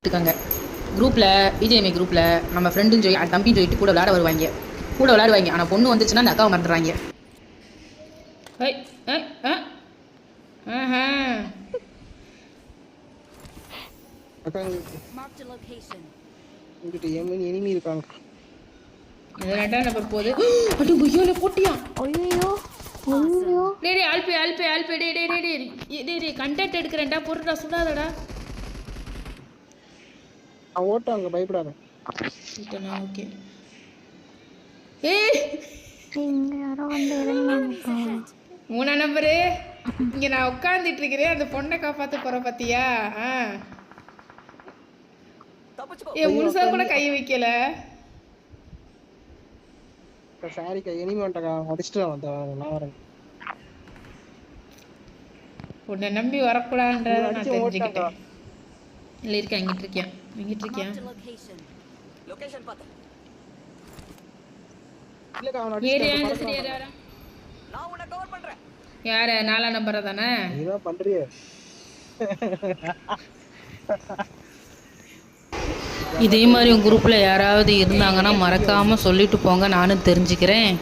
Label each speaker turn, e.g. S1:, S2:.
S1: இருக்காங்க குரூப்பில் பிஜேஎம்ஐ குரூப்பில் நம்ம ஃப்ரெண்டும் சொல்லி தம்பின்னு சொல்லிட்டு கூட விளையாடுவாங்க ஆனால் பொண்ணு வந்துச்சுன்னா அந்த அக்காவை மறந்துடுறாங்க. கண்டென்ட் எடுக்கிறேன்டா பொருடா சுடாதடா
S2: ஓட்டாங்க பயப்படாத.
S1: ஓகே. மூணா நம்பரு இங்க நான் உட்கார்ந்துட்டு இருக்கிறேன். அந்த பொண்ணை காப்பாத்த போற பாத்தியா? முழுசா கூட கை வைக்கல.
S2: சாரி கை எனிமேட்டா அடிச்சிட்டு வந்தேன்.
S1: உன்னை நம்பி வரக்கூடாதுன்றத நான் தெரிஞ்சுக்கிட்டேன். இல்லை இருக்கேன் இங்கிட்டு இருக்கேன். யாரு 4 நம்பர் தானே இதே மாதிரி உங்க குரூப்ல யாராவது இருந்தாங்கன்னா மறக்காம சொல்லிட்டு போங்க, நானும் தெரிஞ்சுக்கிறேன்.